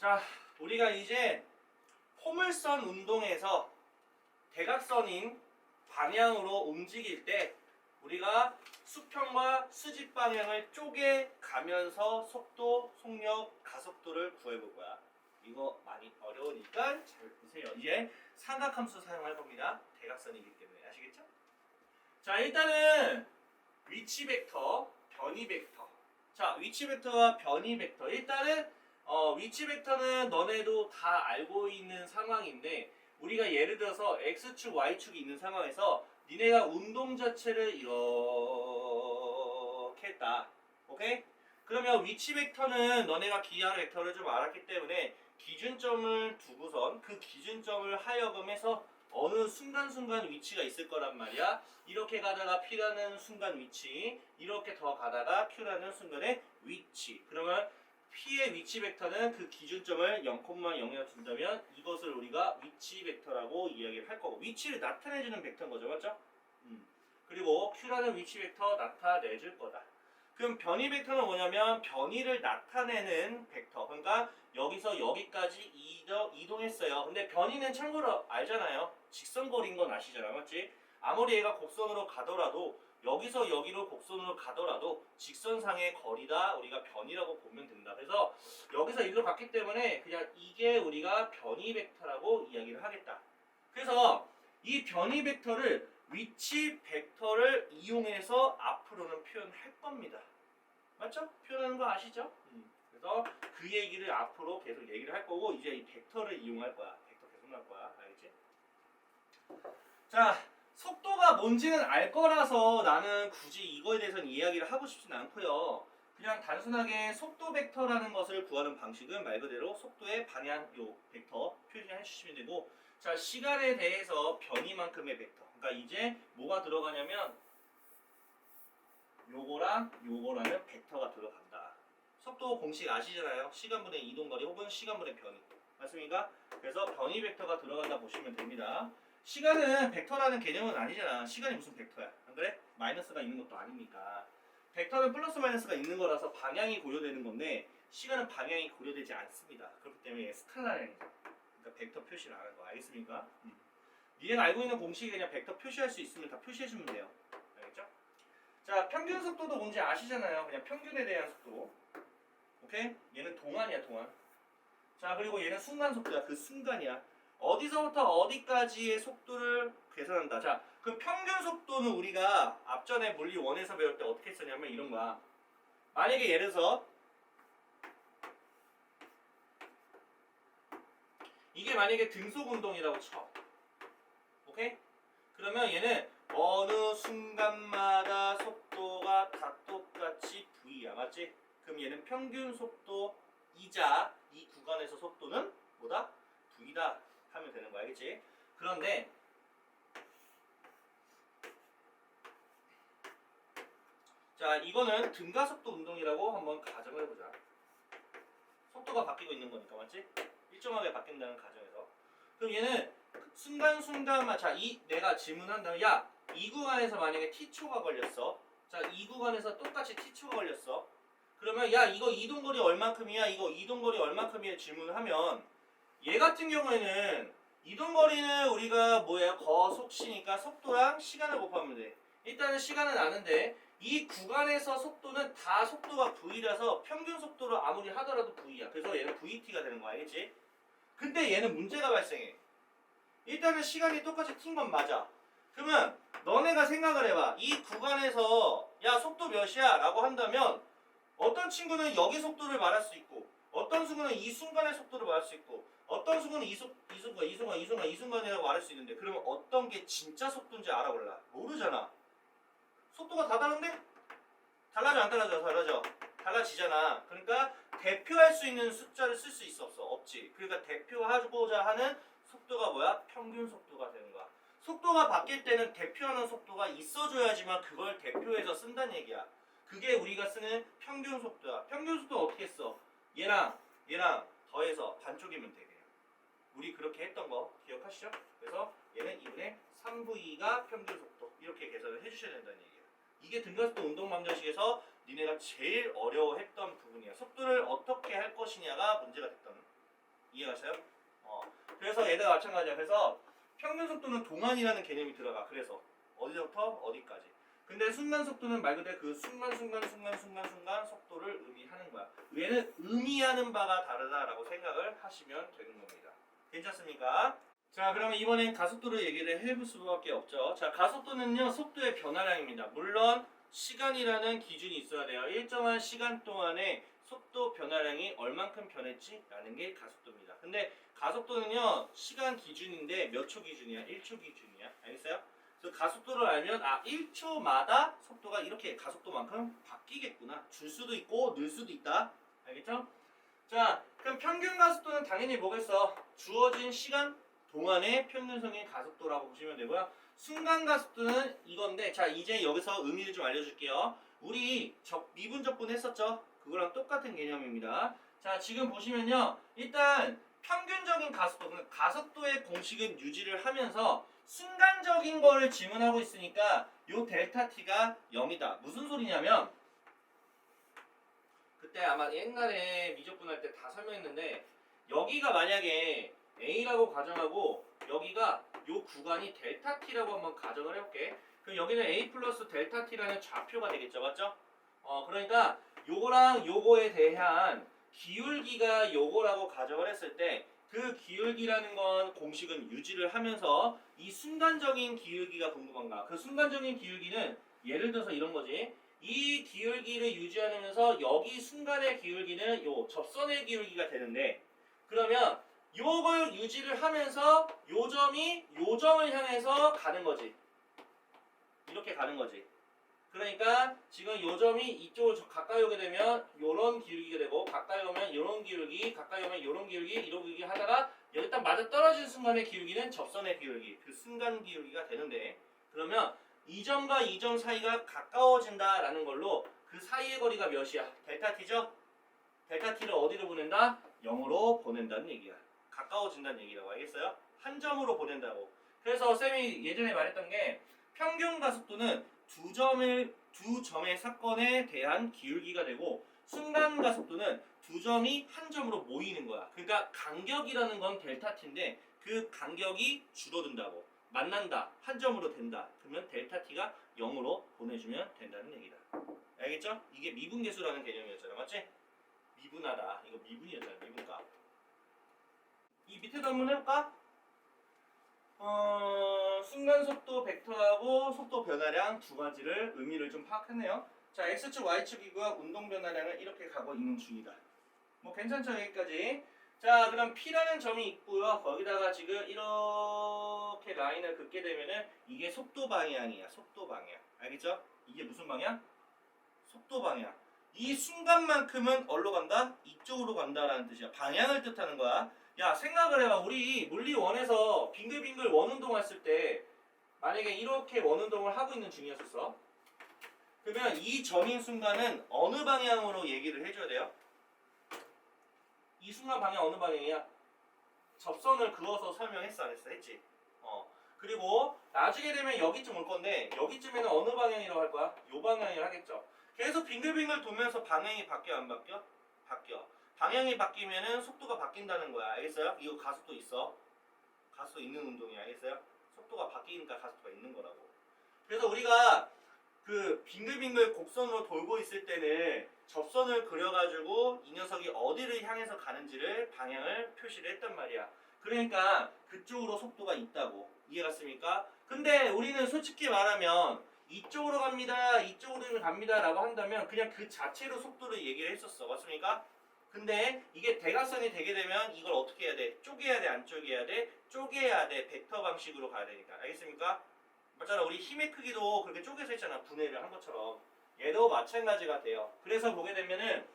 자, 우리가 이제 포물선 운동에서 대각선인 방향으로 움직일 때 우리가 수평과 수직 방향을 쪼개 가면서 속도, 속력, 가속도를 구해볼 거야. 이거 많이 어려우니까 잘 보세요. 이제 삼각함수 사용할 겁니다. 대각선이기 때문에 아시겠죠? 자, 일단은 위치 벡터, 변이 벡터. 자, 위치 벡터와 변이 벡터. 일단은 위치 벡터는 너네도 다 알고 있는 상황인데 우리가 예를 들어서 X축, Y축이 있는 상황에서 니네가 운동 자체를 이렇게 했다. 오케이? 그러면 위치 벡터는 너네가 기하 벡터를 좀 알았기 때문에 기준점을 두고선 그 기준점을 하여금해서 어느 순간순간 위치가 있을 거란 말이야. 이렇게 가다가 P라는 순간 위치, 이렇게 더 가다가 Q라는 순간의 위치. 그러면 P의 위치 벡터는 그 기준점을 0,0에 둔다면 이것을 우리가 위치 벡터라고 이야기를 할 거고, 위치를 나타내주는 벡터인 거죠. 맞죠? 그리고 Q라는 위치 벡터 나타내줄 거다. 그럼 변이 벡터는 뭐냐면 변이를 나타내는 벡터. 그러니까 여기서 여기까지 이동했어요. 근데 변이는 참고로 알잖아요. 직선거리인 건 아시잖아. 맞지? 아무리 얘가 곡선으로 가더라도 여기서 여기로 곡선으로 가더라도 직선상의 거리다 우리가 변이라고 보면 된다. 그래서 여기서 이리로 갔기 때문에 그냥 이게 우리가 변이 벡터라고 이야기를 하겠다. 그래서 이 변이 벡터를 위치 벡터를 이용해서 앞으로는 표현할 겁니다. 맞죠? 표현하는 거 아시죠? 그래서 그 얘기를 앞으로 계속 얘기를 할 거고 이제 이 벡터를 이용할 거야. 벡터 계속 나올 거야. 알겠지? 자, 속도가 뭔지는 알 거라서 나는 굳이 이거에 대해서는 이야기를 하고 싶진 않고요. 그냥 단순하게 속도 벡터라는 것을 구하는 방식은 말 그대로 속도의 방향 요 벡터 표시해 주시면 되고, 자, 시간에 대해서 변이만큼의 벡터. 그러니까 이제 뭐가 들어가냐면 요거랑 요거라는 벡터가 들어간다. 속도 공식 아시잖아요. 시간분의 이동거리 혹은 시간분의 변이. 맞습니까? 그래서 변이 벡터가 들어간다 보시면 됩니다. 시간은 벡터라는 개념은 아니잖아. 시간이 무슨 벡터야? 안 그래? 마이너스가 있는 것도 아니니까. 벡터는 플러스 마이너스가 있는 거라서 방향이 고려되는 건데 시간은 방향이 고려되지 않습니다. 그렇기 때문에 스칼라라는 거. 그러니까 벡터 표시를 하는 거. 알겠습니까? 니네가 알고 있는 공식이 그냥 벡터 표시할 수 있으면 다 표시해주면 돼요. 알겠죠? 자, 평균 속도도 뭔지 아시잖아요. 그냥 평균에 대한 속도. 오케이? 얘는 동안이야, 동안. 자, 그리고 얘는 순간 속도야. 그 순간이야. 어디서부터 어디까지의 속도를 계산한다. 자, 그 평균 속도는 우리가 앞전에 물리 1에서 배울 때 어떻게 했었냐면 이런 거야. 만약에 예를 들어서 이게 만약에 등속 운동이라고 쳐. 오케이? 그러면 얘는 어느 순간마다 속도가 다 똑같이 V야. 맞지? 그럼 얘는 평균 속도이자 이 구간에서 속도는 뭐다? V다 하면 되는 거야. 알겠지? 그런데 자, 이거는 등가속도 운동이라고 한번 가정을 해보자. 속도가 바뀌고 있는 거니까. 맞지? 일정하게 바뀐다는 가정에서. 그럼 얘는 순간순간만, 자, 내가 질문한다면, 야, 이 구간에서 만약에 t초가 걸렸어. 자, 이 구간에서 똑같이 t초가 걸렸어. 그러면 야, 이거 이동거리 얼만큼이야? 이거 이동거리 얼만큼이야? 질문을 하면 얘 같은 경우에는 이동거리는 우리가 뭐예요? 거속시니까 속도랑 시간을 곱하면 돼. 일단은 시간은 아는데 이 구간에서 속도는 다 속도가 V라서 평균 속도로 아무리 하더라도 V야. 그래서 얘는 VT가 되는 거 알겠지? 근데 얘는 문제가 발생해. 일단은 시간이 똑같이 튄 건 맞아. 그러면 너네가 생각을 해봐. 이 구간에서 야, 속도 몇이야? 라고 한다면 어떤 친구는 여기 속도를 말할 수 있고 어떤 친구는 이 순간의 속도를 말할 수 있고 어떤 친구는 이 순간이라고 말할 수 있는데, 그러면 어떤 게 진짜 속도인지 알아볼라. 모르잖아. 속도가 다 다른데? 달라져 안 달라져? 달라져. 달라지잖아. 그러니까 대표할 수 있는 숫자를 쓸 수 있어 없어? 없지. 그러니까 대표하고자 하는 속도가 뭐야? 평균 속도가 되는 거야. 속도가 바뀔 때는 대표하는 속도가 있어줘야지만 그걸 대표해서 쓴다는 얘기야. 그게 우리가 쓰는 평균 속도야. 평균 속도 어떻게 써? 얘랑 더해서 반쪽이면 돼. 그냥. 우리 그렇게 했던 거 기억하시죠? 그래서 얘는 2분의 3V가 평균 속도. 이렇게 계산을 해주셔야 된다는 얘기야. 이게 등가속도 운동 방정식에서 니네가 제일 어려워했던 부분이야. 속도를 어떻게 할 것이냐가 문제가 됐던 이해가세요? 그래서 얘가 마찬가지야. 그래서 평균 속도는 동안이라는 개념이 들어가. 그래서 어디서부터 어디까지. 근데 순간 속도는 말 그대로 그 순간 속도를 의미하는 거야. 얘는 의미하는 바가 다르다라고 생각을 하시면 되는 겁니다. 괜찮습니까? 자, 그러면 이번엔 가속도를 얘기를 해볼 수밖에 없죠. 자, 가속도는요 속도의 변화량입니다. 물론 시간이라는 기준이 있어야 돼요. 일정한 시간 동안에 속도 변화량이 얼만큼 변했지라는 게 가속도입니다. 근데 가속도는요 시간 기준인데 몇 초 기준이야? 1초 기준이야. 알겠어요? 그래서 가속도를 알면 1초마다 속도가 이렇게 가속도만큼 바뀌겠구나. 줄 수도 있고 늘 수도 있다. 알겠죠? 자, 그럼 평균 가속도는 당연히 뭐겠어? 주어진 시간 동안의 평균성의 가속도라고 보시면 되고요. 순간 가속도는 이건데, 자 이제 여기서 의미를 좀 알려줄게요. 우리 미분적분 했었죠? 그거랑 똑같은 개념입니다. 자, 지금 보시면요, 일단 평균적인 가속도, 가속도의 공식은 유지를 하면서 순간적인 거를 지문하고 있으니까 요 델타 t가 0이다. 무슨 소리냐면 그때 아마 옛날에 미적분 할 때 다 설명했는데, 여기가 만약에 A라고 가정하고 여기가 요 구간이 델타 t라고 한번 가정을 해볼게. 그럼 여기는 A 플러스 델타 t라는 좌표가 되겠죠, 맞죠? 그러니까 요거랑 요거에 대한 기울기가 요거라고 가정을 했을 때, 그 기울기라는 건 공식은 유지를 하면서 이 순간적인 기울기가 궁금한가? 그 순간적인 기울기는 예를 들어서 이런 거지. 이 기울기를 유지하면서 여기 순간의 기울기는 요 접선의 기울기가 되는데, 그러면 요걸 유지를 하면서 요 점이 요 점을 향해서 가는 거지. 이렇게 가는 거지. 그러니까 지금 요 점이 이쪽으로 가까이 오게 되면 요런 기울기가 되고, 가까이 오면 요런 기울기, 가까이 오면 요런 기울기, 이런 기울기 하다가 여기 딱 맞아 떨어진 순간의 기울기는 접선의 기울기, 그 순간 기울기가 되는데, 그러면 이 점과 이 점 사이가 가까워진다라는 걸로 그 사이의 거리가 몇이야? 델타 t죠? 델타 t를 어디로 보낸다? 0으로 보낸다는 얘기야. 가까워진다는 얘기라고. 알겠어요? 한 점으로 보낸다고. 그래서 쌤이 예전에 말했던 게, 평균 가속도는 두 점의 사건에 대한 기울기가 되고, 순간 가속도는 두 점이 한 점으로 모이는 거야. 그러니까 간격이라는 건 델타 t인데 그 간격이 줄어든다고. 만난다, 한 점으로 된다. 그러면 델타 t가 0으로 보내주면 된다는 얘기다. 알겠죠? 이게 미분계수라는 개념이었잖아, 맞지? 미분하다. 이거 미분이었잖아, 미분값. 이 밑에도 한번 해볼까? 순간속도 벡터하고 속도 변화량 두 가지를 의미를 좀 파악했네요. 자, X축, Y축이고요. 운동 변화량을 이렇게 가고 있는 중이다. 뭐 괜찮죠, 여기까지? 자, 그럼 P라는 점이 있고요. 거기다가 지금 이렇게 라인을 긋게 되면은 이게 속도 방향이야. 속도 방향. 알겠죠? 이게 무슨 방향? 속도 방향. 이 순간만큼은 어디로 간다? 이쪽으로 간다라는 뜻이야. 방향을 뜻하는 거야. 야, 생각을 해봐. 우리 물리 원에서 빙글빙글 원운동 했을 때 만약에 이렇게 원운동을 하고 있는 중이었었어. 그러면 이 점인 순간은 어느 방향으로 얘기를 해줘야 돼요? 이 순간 방향 어느 방향이야? 접선을 그어서 설명했어, 안 했어? 했지? 그리고 나중에 되면 여기쯤 올 건데, 여기쯤에는 어느 방향이라고 할 거야? 요 방향이라고 하겠죠. 계속 빙글빙글 돌면서 방향이 바뀌어, 안 바뀌어? 바뀌어. 방향이 바뀌면은 속도가 바뀐다는 거야. 알겠어요? 이거 가속도 있어. 가속도 있는 운동이야. 알겠어요? 속도가 바뀌니까 가속도가 있는 거라고. 그래서 우리가 그 빙글빙글 곡선으로 돌고 있을 때는 접선을 그려가지고 이 녀석이 어디를 향해서 가는지를 방향을 표시를 했단 말이야. 그러니까 그쪽으로 속도가 있다고. 이해갔습니까? 근데 우리는 솔직히 말하면 이쪽으로 갑니다, 이쪽으로 갑니다 라고 한다면 그냥 그 자체로 속도를 얘기를 했었어. 맞습니까? 근데 이게 대각선이 되게 되면 이걸 어떻게 해야 돼? 쪼개야 돼, 안 쪼개야 돼? 쪼개야 돼. 벡터 방식으로 가야 되니까. 알겠습니까? 맞잖아. 우리 힘의 크기도 그렇게 쪼개서 했잖아. 분해를 한 것처럼. 얘도 마찬가지가 돼요. 그래서 보게 되면은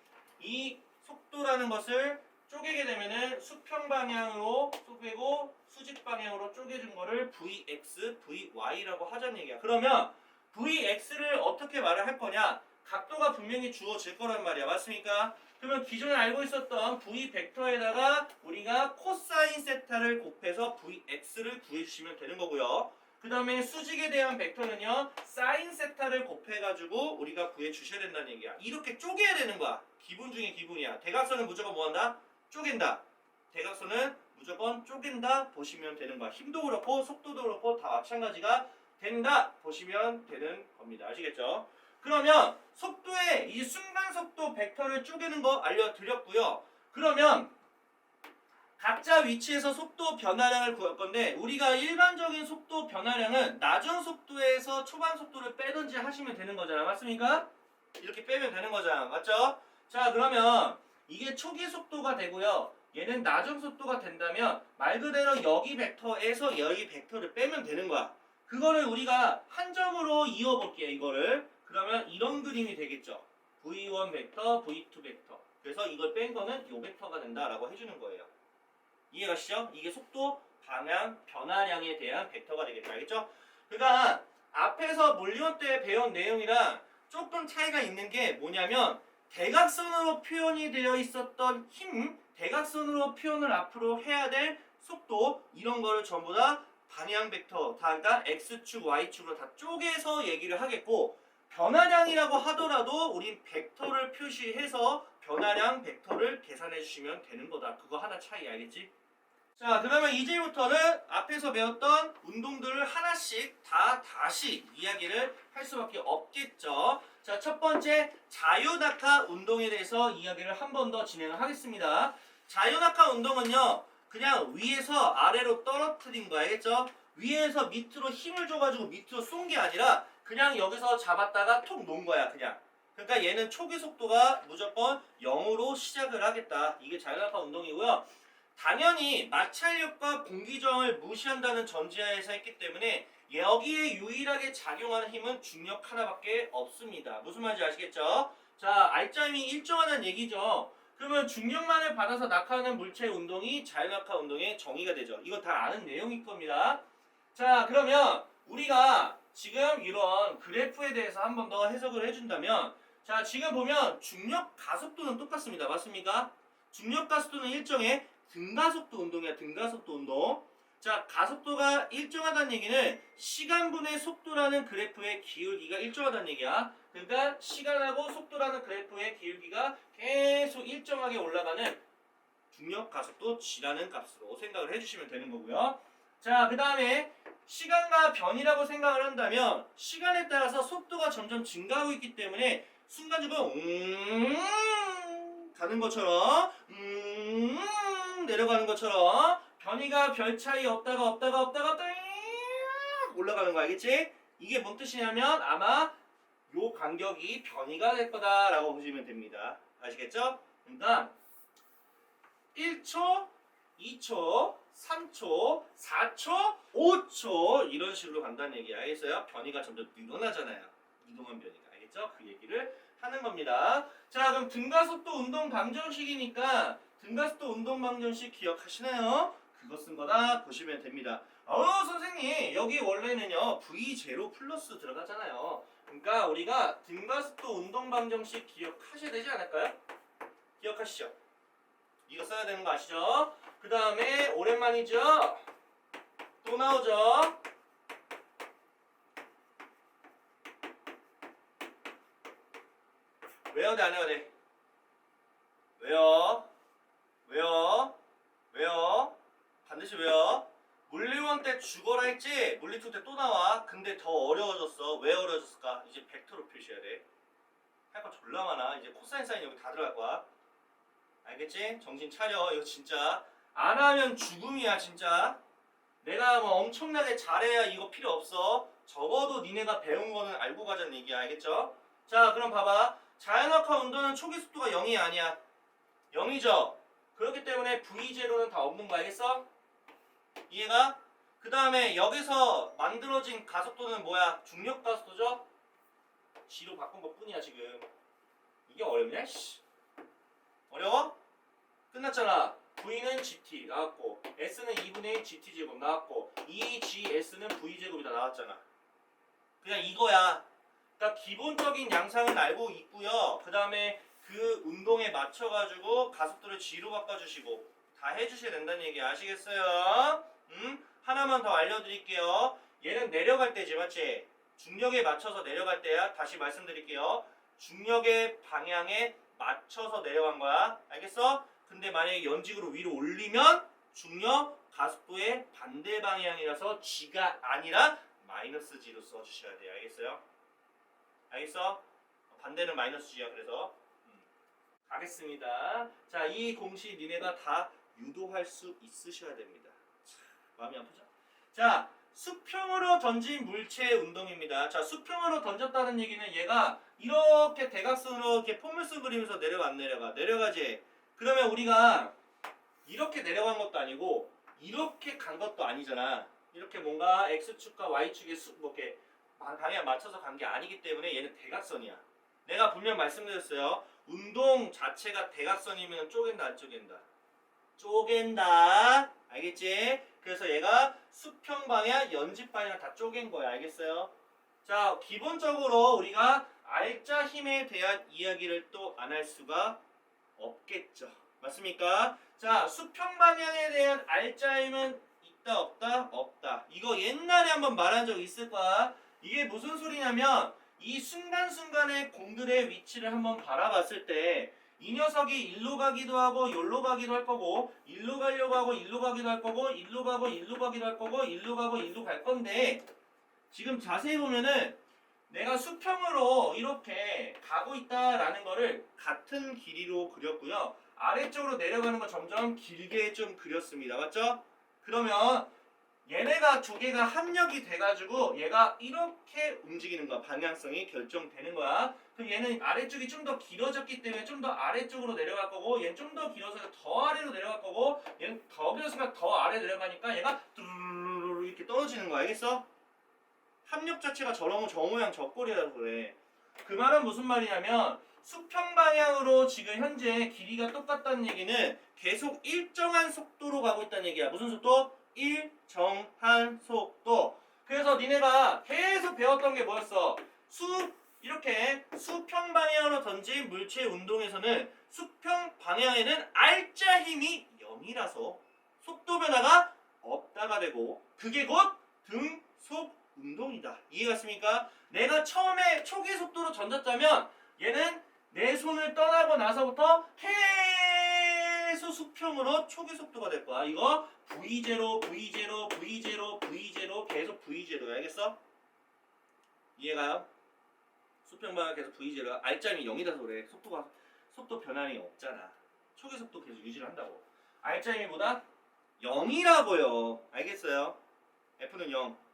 이 속도라는 것을 쪼개게 되면은 수평 방향으로 쪼개고 수직 방향으로 쪼개준 거를 Vx, Vy라고 하자는 얘기야. 그러면 Vx를 어떻게 말을 할 거냐? 각도가 분명히 주어질 거란 말이야. 맞습니까? 그러면 기존에 알고 있었던 V 벡터에다가 우리가 코사인 세타를 곱해서 Vx를 구해주시면 되는 거고요. 그 다음에 수직에 대한 벡터는요, 사인 세타를 곱해가지고 우리가 구해주셔야 된다는 얘기야. 이렇게 쪼개야 되는 거야. 기분 중에 기분이야. 대각선은 무조건 뭐한다? 쪼갠다. 대각선은 무조건 쪼갠다 보시면 되는 거야. 힘도 그렇고 속도도 그렇고 다 마찬가지가 된다 보시면 되는 겁니다. 아시겠죠? 그러면 속도의 이 순간 속도 벡터를 쪼개는 거 알려드렸고요. 그러면 각자 위치에서 속도 변화량을 구할 건데 우리가 일반적인 속도 변화량은 낮은 속도에서 초반 속도를 빼든지 하시면 되는 거잖아. 맞습니까? 이렇게 빼면 되는 거잖아. 맞죠? 자, 그러면 이게 초기 속도가 되고요. 얘는 낮은 속도가 된다면 말 그대로 여기 벡터에서 여기 벡터를 빼면 되는 거야. 그거를 우리가 한 점으로 이어볼게요. 이거를. 그러면 이런 그림이 되겠죠. V1 벡터, V2 벡터. 그래서 이걸 뺀 거는 요 벡터가 된다라고 해주는 거예요. 이해가시죠? 이게 속도, 방향, 변화량에 대한 벡터가 되겠죠. 알겠죠? 그러니까 앞에서 물리원 때 배운 내용이랑 조금 차이가 있는 게 뭐냐면 대각선으로 표현이 되어 있었던 힘, 대각선으로 표현을 앞으로 해야 될 속도 이런 거를 전부 다 방향 벡터, 다 그러니까 X축, Y축으로 다 쪼개서 얘기를 하겠고 변화량이라고 하더라도 우린 벡터를 표시해서 변화량 벡터를 계산해 주시면 되는 거다. 그거 하나 차이 알겠지? 자, 그러면 이제부터는 앞에서 배웠던 운동들을 하나씩 다시 이야기를 할 수밖에 없겠죠. 자, 첫 번째 자유낙하 운동에 대해서 이야기를 한 번 더 진행을 하겠습니다. 자유낙하 운동은요, 그냥 위에서 아래로 떨어뜨린 거 알겠죠? 위에서 밑으로 힘을 줘가지고 밑으로 쏜 게 아니라 그냥 여기서 잡았다가 톡 놓은 거야, 그냥. 그러니까 얘는 초기 속도가 무조건 0으로 시작을 하겠다. 이게 자유낙하 운동이고요. 당연히 마찰력과 공기저항을 무시한다는 전제하에서 했기 때문에 여기에 유일하게 작용하는 힘은 중력 하나밖에 없습니다. 무슨 말인지 아시겠죠? 자, R점이 일정하다는 얘기죠. 그러면 중력만을 받아서 낙하하는 물체의 운동이 자유낙하 운동의 정의가 되죠. 이건 다 아는 내용일 겁니다. 자, 그러면 우리가 지금 이런 그래프에 대해서 한 번 더 해석을 해준다면 자, 지금 보면 중력 가속도는 똑같습니다. 맞습니까? 중력 가속도는 일정의 등가속도 운동이야. 등가속도 운동. 자, 가속도가 일정하다는 얘기는 시간분의 속도라는 그래프의 기울기가 일정하다는 얘기야. 그러니까 시간하고 속도라는 그래프의 기울기가 계속 일정하게 올라가는 중력 가속도 G라는 값으로 생각을 해주시면 되는 거고요. 자, 그 다음에 시간과 변이라고 생각을 한다면 시간에 따라서 속도가 점점 증가하고 있기 때문에 순간적으로 가는 것처럼 내려가는 것처럼 변이가 별 차이 없다가 올라가는 거 알겠지? 이게 뭔 뜻이냐면 아마 요 간격이 변이가 될 거다라고 보시면 됩니다. 아시겠죠? 그러니까 1초, 2초, 3초, 4초, 5초 이런 식으로 간다는 얘기 알겠어요? 변이가 점점 늘어나잖아요. 이동한 변이가 알겠죠? 그 얘기를 하는 겁니다. 자, 그럼 등가속도 운동 방정식이니까 등가속도 운동 방정식 기억하시나요? 그거 쓴 거다 보시면 됩니다. 선생님 여기 원래는요 V0 플러스 들어가잖아요. 그러니까 우리가 등가속도 운동 방정식 기억하셔야 되지 않을까요? 기억하시죠? 이거 써야 되는 거 아시죠? 그 다음에 오랜만이죠? 또 나오죠? 외워야 돼, 안 외워야 돼? 외워. 반드시 외워. 물리1 때 죽어라 했지? 물리2 때 또 나와. 근데 더 어려워졌어. 왜 어려워졌을까? 이제 벡터로 표시해야 돼. 할 거 졸라 많아. 이제 코사인 사인 여기 다 들어갈 거야. 알겠지? 정신 차려. 이거 진짜 안 하면 죽음이야 진짜. 내가 뭐 엄청나게 잘해야 이거 필요 없어. 적어도 니네가 배운 거는 알고 가자는 얘기야. 알겠죠? 자, 그럼 봐봐. 자연낙하 운동은 초기 속도가 0이 아니야. 0이죠? 그렇기 때문에 V0는 다 없는 거 알겠어? 이해가? 그 다음에 여기서 만들어진 가속도는 뭐야? 중력 가속도죠? G로 바꾼 것 뿐이야 지금. 이게 어렵냐? 씨. 어려워? 끝났잖아. V는 GT 나왔고 S는 2분의 1 GT제곱 나왔고 2GS는 V제곱이다 나왔잖아. 그냥 이거야. 그러니까 기본적인 양상은 알고 있고요. 그 다음에 그 운동에 맞춰가지고 가속도를 G로 바꿔주시고 다 해주셔야 된다는 얘기 아시겠어요? 하나만 더 알려드릴게요. 얘는 내려갈 때지 맞지? 중력에 맞춰서 내려갈 때야. 다시 말씀드릴게요. 중력의 방향에 맞춰서 내려간 거야. 알겠어? 근데 만약에 연직으로 위로 올리면 중력 가속도의 반대 방향이라서 G가 아니라 마이너스 G로 써주셔야 돼요. 알겠어요? 알겠어? 반대는 마이너스 G야. 그래서 가겠습니다. 자, 이 공식 니네가 다 유도할 수 있으셔야 됩니다. 자, 마음이 아프죠? 자, 수평으로 던진 물체의 운동입니다. 자, 수평으로 던졌다는 얘기는 얘가 이렇게 대각선으로 이렇게 포물선 그리면서 내려가지. 그러면 우리가 이렇게 내려간 것도 아니고 이렇게 간 것도 아니잖아. 이렇게 뭔가 x축과 y축에 뭐 이렇게 방향 맞춰서 간 게 아니기 때문에 얘는 대각선이야. 내가 분명 말씀드렸어요. 운동 자체가 대각선이면 쪼갠다 안 쪼갠다? 쪼갠다. 알겠지? 그래서 얘가 수평 방향, 연집 방향 다 쪼갠 거야. 알겠어요? 자, 기본적으로 우리가 알짜 힘에 대한 이야기를 또 안 할 수가 없겠죠. 맞습니까? 자, 수평 방향에 대한 알짜 힘은 있다 없다? 없다. 이거 옛날에 한번 말한 적 있을 거야. 이게 무슨 소리냐면 이 순간순간의 공들의 위치를 한번 바라봤을 때 이 녀석이 일로 가기도 하고 요로 가기도 할 거고 일로 가려고 하고 일로 가기도 할 거고 일로 가고 일로 가기도 할 거고 일로 가고 일로 갈 건데 지금 자세히 보면은 내가 수평으로 이렇게 가고 있다라는 거를 같은 길이로 그렸고요. 아래쪽으로 내려가는 거 점점 길게 좀 그렸습니다. 맞죠? 그러면 얘네가 두 개가 합력이 돼가지고 얘가 이렇게 움직이는 거야. 방향성이 결정되는 거야. 그럼 얘는 아래쪽이 좀 더 길어졌기 때문에 좀 더 아래쪽으로 내려갈 거고 얘는 좀 더 길어서 더 아래로 내려갈 거고 얘는 더 길어서 더 아래 내려가니까 얘가 뚜루루루 이렇게 떨어지는 거야. 알겠어? 합력 자체가 저 모양 저 꼴이라서 그래. 그 말은 무슨 말이냐면 수평 방향으로 지금 현재 길이가 똑같다는 얘기는 계속 일정한 속도로 가고 있다는 얘기야. 무슨 속도? 일정한 속도. 그래서 니네가 계속 배웠던 게 뭐였어? 이렇게 수평 방향으로 던진 물체 운동에서는 수평 방향에는 알짜 힘이 0이라서 속도 변화가 없다가 되고 그게 곧 등속 운동이다. 이해갔습니까? 내가 처음에 초기 속도로 던졌다면 얘는 내 손을 떠나고 나서부터 계속 수평으로 초기 속도가 될 거야. 이거 V0, V0, V0, V0 계속 V0야. 알겠어? 이해가요? 수평 방향 계속 V0야. 알짜임이 0이라서 그래. 속도 변환이 없잖아. 초기 속도 계속 유지를 한다고. 알짜임이 보다 0이라고요. 알겠어요? F는 0.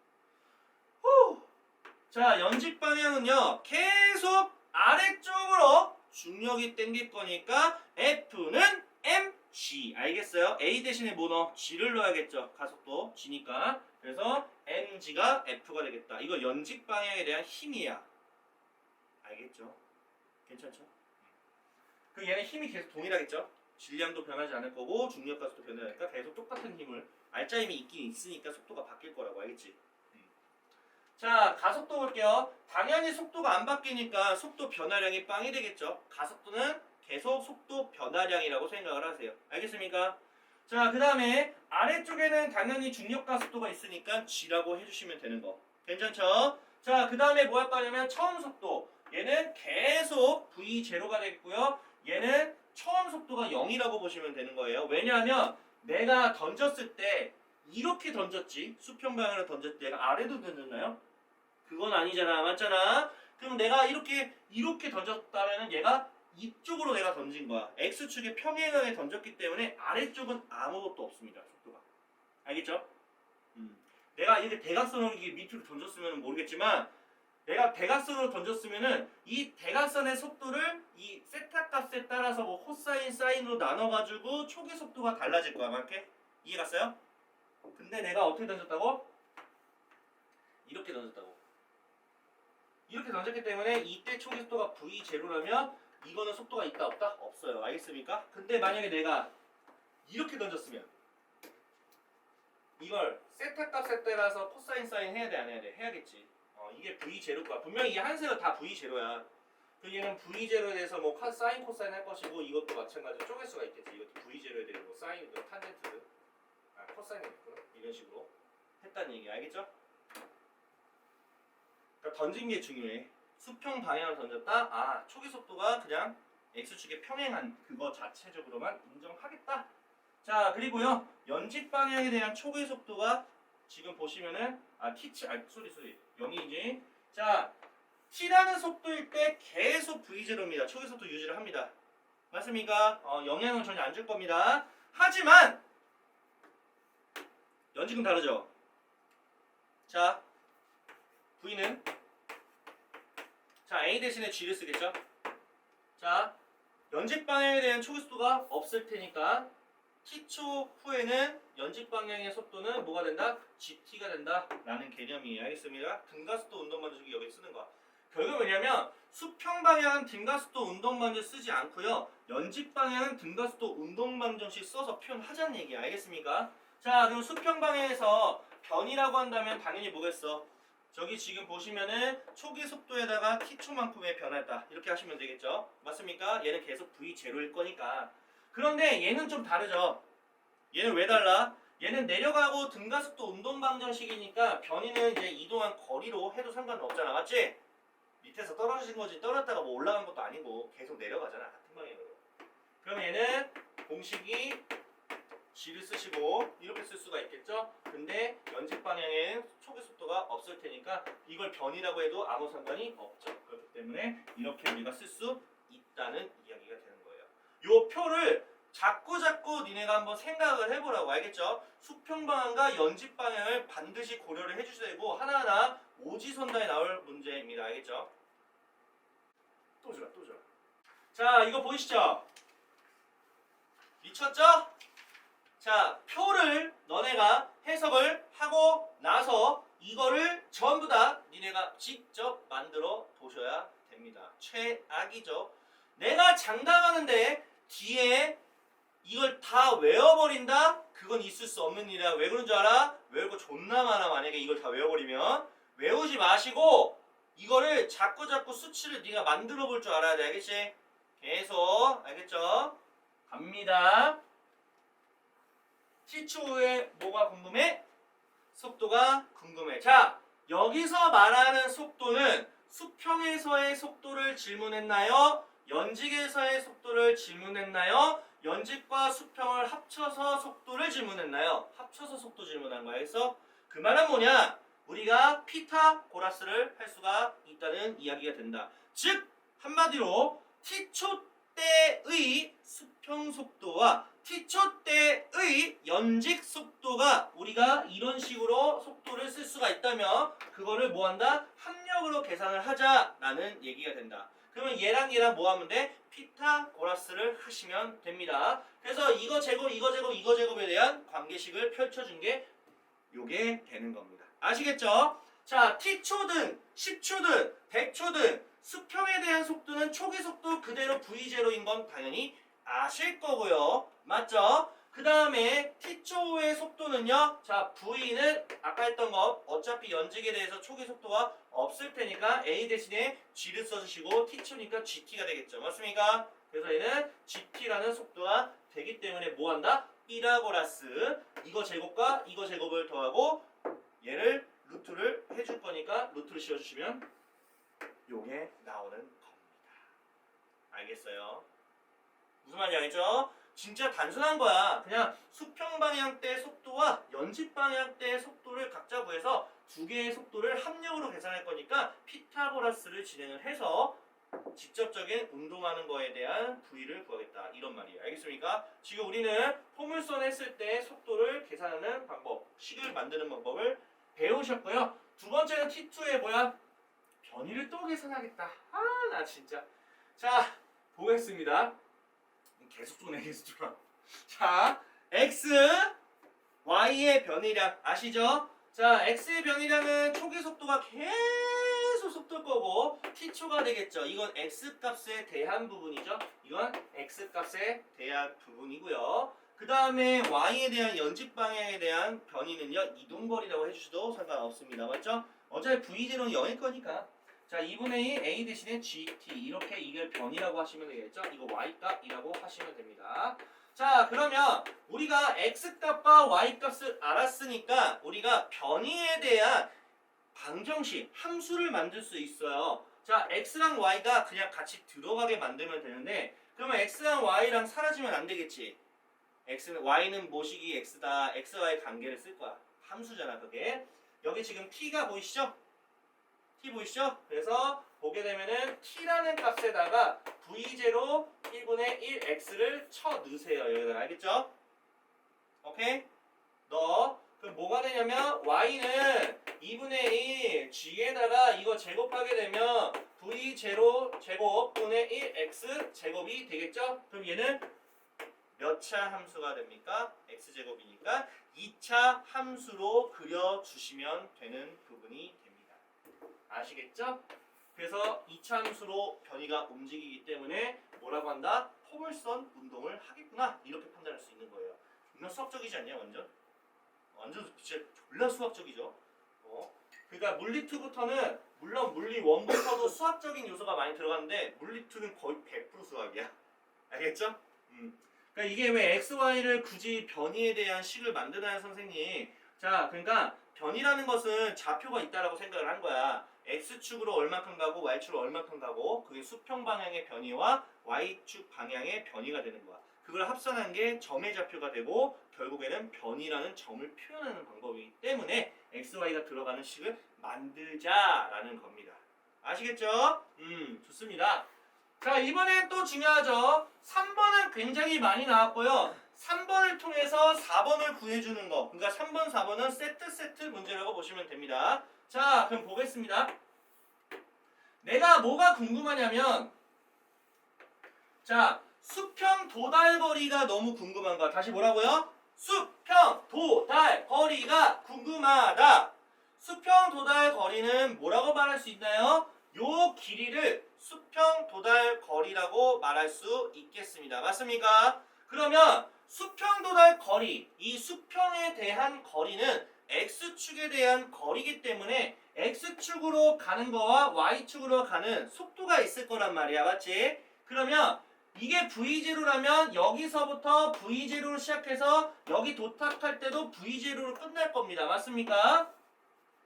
자, 연직 방향은요 계속 아래쪽으로 중력이 땡길 거니까 F는 mg. 알겠어요? A 대신에 뭐 넣어? g를 넣어야겠죠. 가속도 g니까. 그래서 mg가 F가 되겠다. 이거 연직 방향에 대한 힘이야. 알겠죠? 괜찮죠? 그 얘는 힘이 계속 동일하겠죠? 질량도 변하지 않을 거고 중력 가속도 변하니까 계속 똑같은 힘을 알짜임이 있긴 있으니까 속도가 바뀔 거라고. 알겠지? 자, 가속도 볼게요. 당연히 속도가 안 바뀌니까 속도 변화량이 빵이 되겠죠. 가속도는 계속 속도 변화량이라고 생각을 하세요. 알겠습니까? 자, 그 다음에 아래쪽에는 당연히 중력 가속도가 있으니까 G라고 해주시면 되는 거. 괜찮죠? 자, 그 다음에 뭐 할 거냐면 처음 속도. 얘는 계속 V0가 되겠고요. 얘는 처음 속도가 0이라고 보시면 되는 거예요. 왜냐하면 내가 던졌을 때 이렇게 던졌지. 수평 방향으로 던졌을 때 얘가 아래로 던졌나요? 그건 아니잖아. 맞잖아. 그럼 내가 이렇게 던졌다면 얘가 이쪽으로 내가 던진 거야. X축에 평행하게 던졌기 때문에 아래쪽은 아무것도 없습니다. 속도가. 알겠죠? 내가 이렇게 대각선으로 밑으로 던졌으면 모르겠지만 내가 대각선으로 던졌으면은 이 대각선의 속도를 이 세타 값에 따라서 뭐 코사인, 사인으로 나눠가지고 초기 속도가 달라질 거야. 맞게? 이해갔어요? 근데 내가 어떻게 던졌다고? 이렇게 던졌다고. 이렇게 던졌기 때문에 이때 초기 속도가 V0라면 이거는 속도가 있다 없다? 없어요. 알겠습니까? 근데 만약에 내가 이렇게 던졌으면 이걸 세타 값에 따라서 코사인 사인 해야 돼 안 해야 돼? 해야겠지. 이게 V0가 분명히 이 한세가 다 V0야. 그 얘는 V0에 대해서 뭐 사인 코사인 할 것이고 이것도 마찬가지로 쪼갤 수가 있겠지. 이것도 V0에 대해서 뭐 사인, 탄젠트, 코사인이 있고 이런 식으로 했다는 얘기 알겠죠? 그러니까 던진 게 중요해. 수평 방향을 던졌다. 초기 속도가 그냥 x축에 평행한 그거 자체적으로만 인정하겠다. 자, 그리고요. 연직 방향에 대한 초계 속도가 지금 보시면은 소리 0이지. 자, t라는 속도일 때 계속 v0입니다. 초계 속도 유지를 합니다. 맞습니까? 영향은 전혀 안 줄 겁니다. 하지만 연직은 다르죠. 자, v는 자 a 대신에 g를 쓰겠죠. 자, 연직 방향에 대한 초계 속도가 없을 테니까 t초 후에는 연직 방향의 속도는 뭐가 된다? gt가 된다 라는 개념이에요. 알겠습니다. 등가속도 운동반정식이 여기 쓰는 거야. 결국 왜냐면 수평 방향은 등가속도 운동반정 쓰지 않고요. 연직 방향은 등가속도 운동반정식 써서 표현하자는 얘기야. 알겠습니까? 자, 그럼 수평 방향에서 변이라고 한다면 당연히 뭐겠어? 저기 지금 보시면은 초기 속도에다가 t초만큼의 변화했다. 이렇게 하시면 되겠죠. 맞습니까? 얘는 계속 v0일 거니까. 그런데 얘는 좀 다르죠. 얘는 왜 달라? 얘는 내려가고 등가속도 운동방정식이니까 변이는 이제 이동한 거리로 해도 상관은 없잖아. 맞지? 밑에서 떨어진 거지 떨어졌다가 뭐 올라간 것도 아니고 계속 내려가잖아. 같은 방향으로. 그럼 얘는 공식이 g를 쓰시고 이렇게 쓸 수가 있겠죠? 근데 연직 방향엔 초기 속도가 없을 테니까 이걸 변이라고 해도 아무 상관이 없죠. 그렇기 때문에 이렇게 우리가 쓸 수 있다는 이야기가 되는 거예요. 요 표를 자꾸 니네가 한번 생각을 해보라고. 알겠죠? 수평 방향과 연직 방향을 반드시 고려를 해주셔야 되고 하나하나 오지선다에 나올 문제입니다. 알겠죠? 또 주라. 자, 이거 보이시죠? 미쳤죠? 자, 표를 너네가 해석을 하고 나서 이거를 전부 다 니네가 직접 만들어 보셔야 됩니다. 최악이죠. 내가 장담하는데 뒤에 이걸 다 외워버린다? 그건 있을 수 없는 일이야. 왜 그런 줄 알아? 외울 거 존나 많아. 만약에 이걸 다 외워버리면. 외우지 마시고 이거를 자꾸 수치를 네가 만들어 볼 줄 알아야 돼. 알겠지? 계속. 알겠죠? 갑니다. t초 후에 뭐가 궁금해? 속도가 궁금해. 자, 여기서 말하는 속도는 수평에서의 속도를 질문했나요? 연직에서의 속도를 질문했나요? 연직과 수평을 합쳐서 속도를 질문했나요? 합쳐서 속도 질문한 거야. 그래서 그 말은 뭐냐? 우리가 피타고라스를 할 수가 있다는 이야기가 된다. 즉 한마디로 t초 때의 수평 속도와 t초 때의 연직 속도가 우리가 이런 식으로 속도를 쓸 수가 있다면 그거를 뭐한다? 합력으로 계산을 하자라는 얘기가 된다. 그러면 얘랑 뭐 하면 돼? 피타고라스를 하시면 됩니다. 그래서 이거 제곱에 대한 관계식을 펼쳐준 게 요게 되는 겁니다. 아시겠죠? 자, t초든 10초든 100초든 수평에 대한 속도는 초기 속도 그대로 v0인 건 당연히 아실 거고요. 맞죠? 그 다음에 t초의 속도는요. 자, v는 아까 했던 거 어차피 연직에 대해서 초기 속도가 없을 테니까 a 대신에 g를 써주시고 t초니까 gt가 되겠죠. 맞습니까? 그래서 얘는 gt라는 속도가 되기 때문에 뭐한다? 피타고라스 이거 제곱과 이거 제곱을 더하고 얘를 루트를 해줄 거니까 루트를 씌워주시면 요게 나오는 겁니다. 알겠어요? 무슨 말인지 알겠죠? 진짜 단순한 거야. 그냥 수평 방향 때 속도와 연직 방향 때 속도를 각자 구해서 두 개의 속도를 합력으로 계산할 거니까 피타고라스를 진행을 해서 직접적인 운동하는 거에 대한 V를 구하겠다. 이런 말이에요. 알겠습니까? 지금 우리는 포물선 했을 때 속도를 계산하는 방법, 식을 만드는 방법을 배우셨고요. 두 번째는 T2에 뭐야? 변이를 또 계산하겠다. 나 진짜. 자, 보겠습니다. 계속 쪼네. 자, x, y의 변이량 아시죠? 자, x의 변이량은 초기 속도가 계속 속도일 거고 t초가 되겠죠. 이건 x값에 대한 부분이죠. 이건 x값에 대한 부분이고요. 그 다음에 y에 대한 연직 방향에 대한 변이는요. 이동거리라고 해주셔도 상관없습니다. 맞죠? 어차피 v0는 0일 거니까. 자, 2분의 2 a 대신에 gt 이렇게 이걸 변이라고 하시면 되겠죠. 이거 y값이라고 하시면 됩니다. 자, 그러면 우리가 x값과 y값을 알았으니까 우리가 변이에 대한 방정식, 함수를 만들 수 있어요. 자, x랑 y가 그냥 같이 들어가게 만들면 되는데 그러면 x랑 y랑 사라지면 안 되겠지. y는 모식이 x다. x와의 관계를 쓸 거야. 함수잖아 그게. 여기 지금 t가 보이시죠? t 보이시죠? 그래서 보게 되면은 t라는 값에다가 v0 1분의 1x를 쳐 넣으세요. 여기다 알겠죠? 오케이? 그럼 뭐가 되냐면 y는 2분의 1 g에다가 이거 제곱하게 되면 v0 제곱 분의 1x 제곱이 되겠죠? 그럼 얘는 몇 차 함수가 됩니까? x제곱이니까 2차 함수로 그려주시면 되는 부분이 됩니다. 아시겠죠? 그래서 2차 함수로 변이가 움직이기 때문에 뭐라고 한다? 포물선 운동을 하겠구나. 이렇게 판단할 수 있는 거예요. 존나 수학적이지 않냐 완전? 완전 진짜 졸라 수학적이죠. 그러니까 물리 2부터는 물론 물리 1부터도 수학적인 요소가 많이 들어가는데 물리 2는 거의 100% 수학이야. 알겠죠? 그러니까 이게 왜 x, y를 굳이 변이에 대한 식을 만드나요, 선생님? 자, 그러니까 변이라는 것은 좌표가 있다라고 생각을 한 거야. x축으로 얼마큼 가고 y축으로 얼마큼 가고 그게 수평 방향의 변이와 y축 방향의 변이가 되는 거야. 그걸 합산한 게 점의 좌표가 되고 결국에는 변이라는 점을 표현하는 방법이기 때문에 x, y가 들어가는 식을 만들자라는 겁니다. 아시겠죠? 좋습니다. 자, 이번엔 또 중요하죠. 3번은 굉장히 많이 나왔고요. 3번을 통해서 4번을 구해주는 거. 그러니까 3번, 4번은 세트 문제라고 보시면 됩니다. 자, 그럼 보겠습니다. 내가 뭐가 궁금하냐면 자, 수평 도달 거리가 너무 궁금한 거야. 다시 뭐라고요? 수평 도달 거리가 궁금하다. 수평 도달 거리는 뭐라고 말할 수 있나요? 요 길이를 수평 도달 거리라고 말할 수 있겠습니다. 맞습니까? 그러면 수평 도달 거리, 이 수평에 대한 거리는 x축에 대한 거리이기 때문에 x축으로 가는 거와 y축으로 가는 속도가 있을 거란 말이야. 맞지? 그러면 이게 v0라면 여기서부터 v0로 시작해서 여기 도착할 때도 v0로 끝날 겁니다. 맞습니까?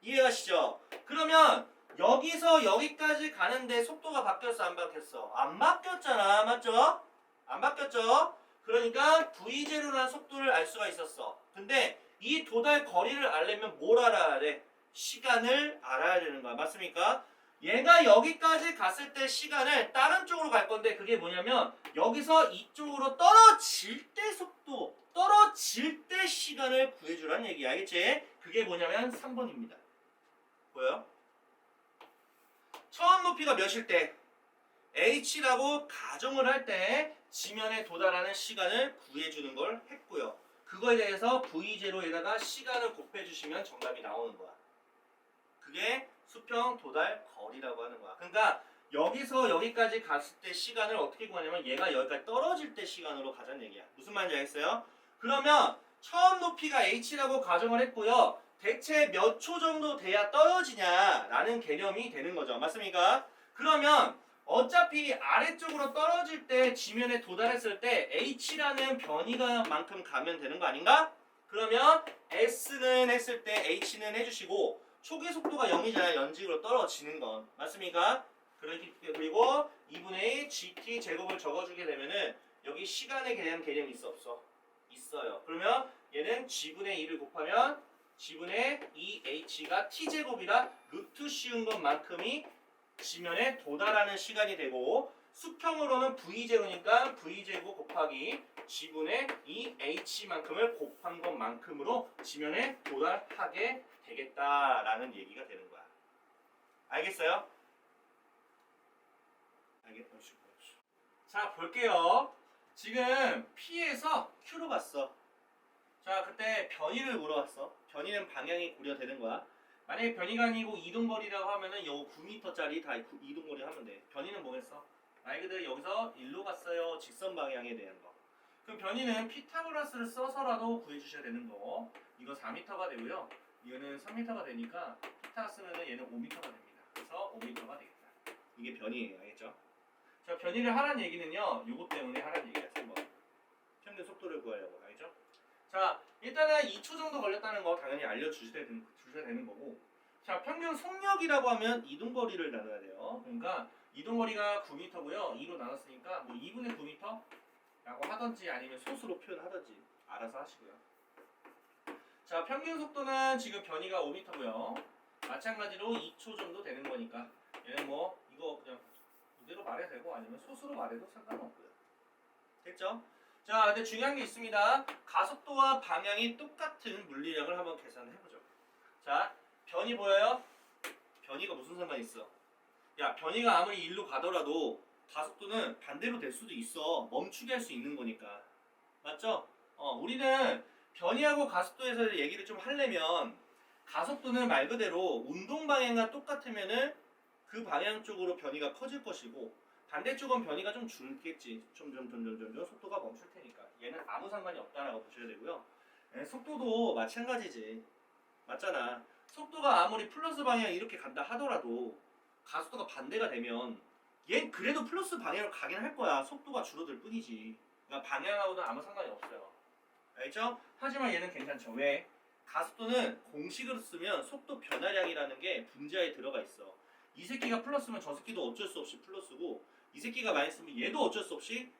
이해하시죠? 그러면 여기서 여기까지 가는데 속도가 바뀌었어 안 바뀌었어? 안 바뀌었잖아. 맞죠? 안 바뀌었죠? 그러니까 v0라는 속도를 알 수가 있었어. 근데 이 도달 거리를 알려면 뭘 알아야 돼? 시간을 알아야 되는 거야. 맞습니까? 얘가 여기까지 갔을 때 시간을 다른 쪽으로 갈 건데 그게 뭐냐면 여기서 이쪽으로 떨어질 때 속도, 떨어질 때 시간을 구해주라는 얘기야. 알겠지? 그게 뭐냐면 3번입니다. 보여요? 처음 높이가 몇일 때? h라고 가정을 할 때 지면에 도달하는 시간을 구해주는 걸 했고요. 그거에 대해서 v0에다가 시간을 곱해주시면 정답이 나오는 거야. 그게 수평 도달 거리라고 하는 거야. 그러니까 여기서 여기까지 갔을 때 시간을 어떻게 구하냐면 얘가 여기까지 떨어질 때 시간으로 가자는 얘기야. 무슨 말인지 알겠어요? 그러면 처음 높이가 h라고 가정을 했고요. 대체 몇 초 정도 돼야 떨어지냐라는 개념이 되는 거죠. 맞습니까? 그러면 어차피 아래쪽으로 떨어질 때 지면에 도달했을 때 h라는 변이가 만큼 가면 되는 거 아닌가? 그러면 s는 했을 때 h는 해주시고 초기 속도가 0이잖아요. 연직으로 떨어지는 건. 맞습니까? 그리고 2분의 1 gt 제곱을 적어주게 되면은 여기 시간에 대한 개념이 있어 없어? 있어요. 그러면 얘는 g분의 2를 곱하면 g분의 2h가 t제곱이라 루트 씌운 것만큼이 지면에 도달하는 시간이 되고 수평으로는 v제로니까 v제곱 곱하기 g분의 2h만큼을 곱한 것만큼으로 지면에 도달하게 되겠다라는 얘기가 되는 거야. 알겠어요? 알겠죠? 자, 볼게요. 지금 P에서 Q로 갔어. 자, 그때 변이를 물어봤어. 변이는 방향이 고려되는 거야. 만약에 변이가 아니고 이동거리라고 하면은 요 9m짜리 다 이동거리 하면 돼. 변이는 뭐겠어? 말 그대로 여기서 일로 갔어요. 직선 방향에 대한 거. 그럼 변이는 피타고라스를 써서라도 구해주셔야 되는 거고 이거 4m가 되고요. 이거는 3m가 되니까 피타 쓰면은 얘는 5m가 됩니다. 그래서 5m가 되겠다. 이게 변이에요. 알겠죠? 자, 변이를 하라는 얘기는요. 요거 때문에 하라는 얘기야. 3번. 평균 속도를 구하려고. 알겠죠? 자, 일단은 2초 정도 걸렸다는 거 당연히 알려주셔야 되는 거고 자, 평균 속력이라고 하면 이동거리를 나눠야 돼요. 그러니까 이동거리가 9m고요. 2로 나눴으니까 뭐 2분의 9m 라고 하던지 아니면 소수로 표현하던지 알아서 하시고요. 자, 평균 속도는 지금 변이가 5m고요. 마찬가지로 2초 정도 되는 거니까 얘는 뭐 이거 그냥 이대로 말해도 되고 아니면 소수로 말해도 상관없고요. 됐죠? 자, 근데 중요한 게 있습니다. 가속도와 방향이 똑같은 물리력을 한번 계산해보죠. 자, 변이 보여요? 변이가 무슨 상관이 있어? 야, 변이가 아무리 일로 가더라도 가속도는 반대로 될 수도 있어. 멈추게 할 수 있는 거니까. 맞죠? 우리는 변이하고 가속도에서 얘기를 좀 하려면 가속도는 말 그대로 운동 방향과 똑같으면은 그 방향 쪽으로 변이가 커질 것이고 반대쪽은 변이가 좀 줄겠지. 점점 속도가 멈출 테니까. 얘는 아무 상관이 없다라고 보셔야 되고요. 속도도 마찬가지지. 맞잖아. 속도가 아무리 플러스 방향 이렇게 간다 하더라도 가속도가 반대가 되면 얘는 그래도 플러스 방향으로 가긴 할 거야. 속도가 줄어들 뿐이지. 그러니까 방향하고는 아무 상관이 없어요. 알죠? 하지만 얘는 괜찮죠. 왜? 가속도는 공식으로 쓰면 속도 변화량이라는 게 분자에 들어가 있어. 이 새끼가 플러스면 저 새끼도 어쩔 수 없이 플러스고 이 새끼가 마이너스면 얘도 어쩔 수 없이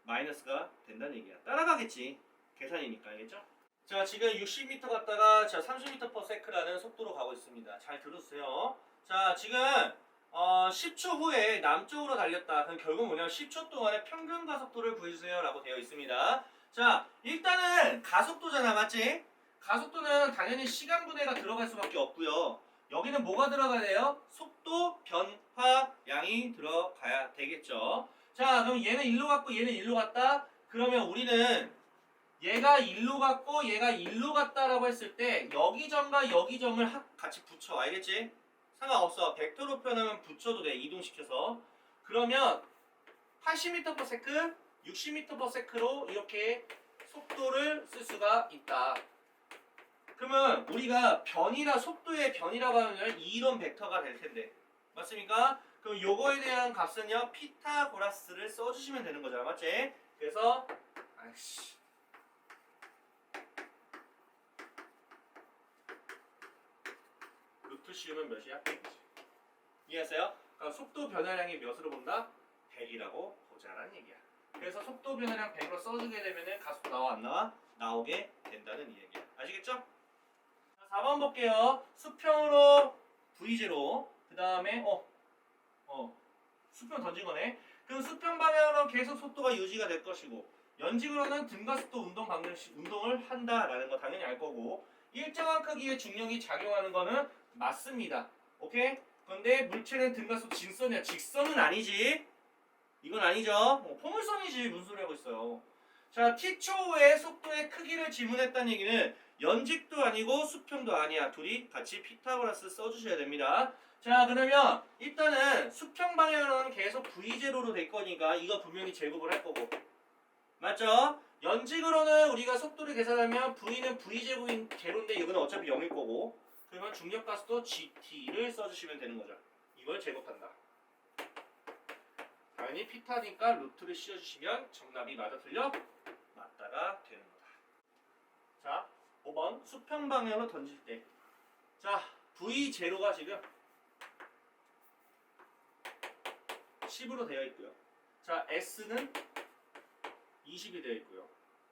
마이너스가 된다는 얘기야. 따라가겠지. 계산이니까. 알겠죠? 자, 지금 60m 갔다가 자 30m/s라는 속도로 가고 있습니다. 잘 들어주세요. 자, 지금 10초 후에 남쪽으로 달렸다. 그럼 결국 뭐냐면 10초 동안의 평균 가속도를 구해주세요 라고 되어 있습니다. 자, 일단은 가속도잖아. 맞지? 가속도는 당연히 시간분해가 들어갈 수밖에 없고요. 여기는 뭐가 들어가야 돼요? 속도 변화량이 들어가야 되겠죠. 자, 그럼 얘는 일로 갔고 얘는 일로 갔다. 그러면 우리는 얘가 일로 갔고 얘가 일로 갔다라고 했을 때 여기 점과 여기 점을 같이 붙여. 알겠지? 상관없어. 벡터로 표현하면 붙여도 돼. 이동시켜서. 그러면 80m/s, 60m/s로 이렇게 속도를 쓸 수가 있다. 그러면 우리가 변이라 속도의 변이라고 하면 이런 벡터가 될 텐데. 맞습니까? 그럼 요거에 대한 값은요. 피타고라스를 써주시면 되는 거잖아. 맞지? 그래서 아이씨 루트 씌우면 몇이야? 100이지. 이해했어요? 그러니까 속도 변화량이 몇으로 본다? 100이라고 보자라는 얘기야. 그래서 속도 변화량 100으로 써주게 되면은 가속도 나와 안 나와? 나오게 된다는 이 얘기야. 아시겠죠? 자, 4번 볼게요. 수평으로 V0 그 다음에 수평 던진 거네. 그럼 수평 방향으로 계속 속도가 유지가 될 것이고 연직으로는 등가속도 운동을 한다라는 거 당연히 알 거고 일정한 크기의 중력이 작용하는 거는 맞습니다. 오케이? 그런데 물체는 등가속 진선이야. 직선은 아니지. 이건 아니죠. 포물선이지. 무슨 소리 하고 있어요. 자, t초 후에 속도의 크기를 지문했다는 얘기는 연직도 아니고 수평도 아니야. 둘이 같이 피타고라스 써주셔야 됩니다. 자, 그러면 일단은 수평 방향으로는 계속 V0로 될 거니까 이거 분명히 제곱을 할 거고. 맞죠? 연직으로는 우리가 속도를 계산하면 V는 V제곱인 제로인데 이거는 어차피 0일 거고 그러면 중력가속도 GT를 써주시면 되는 거죠. 이걸 제곱한다. 당연히 피타니까 루트를 씌워주시면 정답이 맞아 틀려? 맞다가 되는 거다. 자, 5번 수평 방향으로 던질 때 자, V0가 지금 10으로 되어 있고요. 자, S는 20이 되어 있고요.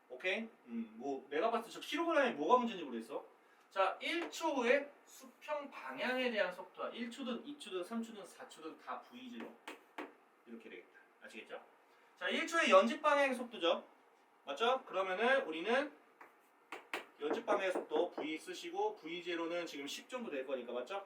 오케이? 뭐 내가 봤을 때 저 킬로그램이 뭐가 문제인지 모르겠어. 자, 1초 후에 수평 방향에 대한 속도와 1초든 2초든 3초든 4초든 다 V0 이렇게 되겠다. 아시겠죠? 자, 1초의 연직 방향의 속도죠. 맞죠? 그러면은 우리는 연직 방향의 속도 V 쓰시고 V0는 지금 10 정도 될 거니까 맞죠?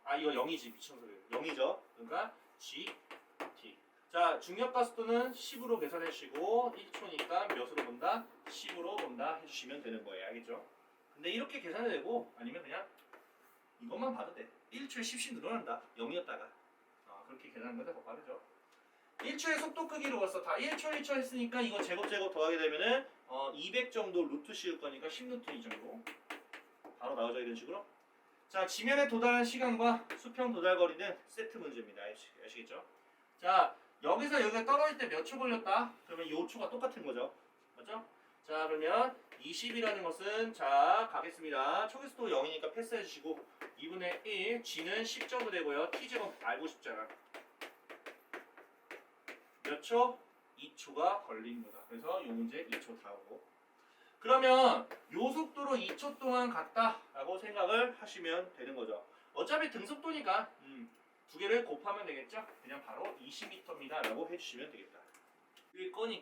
아, 이거 0이지. 미친 소리. 0이죠. 그러니까 GT. 자, 중력가속도는 10으로 계산해 주시고 1초니까 몇으로 본다? 10으로 본다 해주시면 되는 거예요. 알겠죠? 근데 이렇게 계산해도 되고 아니면 그냥 이것만 봐도 돼. 1초에 10씩 늘어난다. 0이었다가 그렇게 계산하는 건데 더 빠르죠. 1초의 속도 크기로 벌써 다 1초 했으니까 이거 제곱 더하게 되면은 200 정도 루트 씌울 거니까 10루트 이 정도 바로 나오죠. 이런 식으로. 자, 지면에 도달한 시간과 수평 도달 거리는 세트 문제입니다. 아시겠죠? 자, 여기서 여기가 떨어질 때 몇 초 걸렸다? 그러면 이 초가 똑같은 거죠. 맞죠? 자, 그러면 20이라는 것은 자, 가겠습니다. 초기속도 0이니까 패스해 주시고 2분의 1, G는 10 정도 되고요. T제곱 알고 싶잖아. 몇 초? 2초가 걸린 거다. 그래서 이 문제 2초 다 오고. 그러면 요 속도로 2초 동안 갔다라고 생각을 하시면 되는 거죠. 어차피 등속도니까 두 개를 곱하면 되겠죠? 그냥 바로 20m입니다 라고 해주시면 되겠다. 1건이